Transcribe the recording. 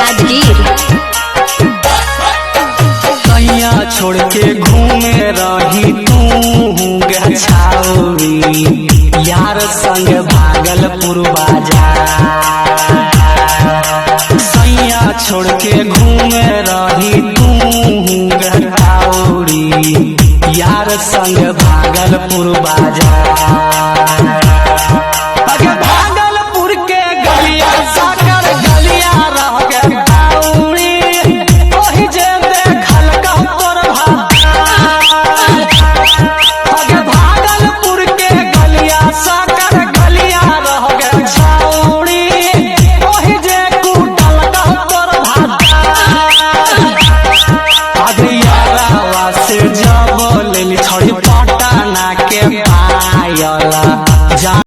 राजगीर। कैया छोड़ के घूमे रही तू गछाउरी, यार संग भागलपुर बाजार। कैया छोड़ के घूमे रही तू गछाउरी, यार संग भागलपुर बाजार।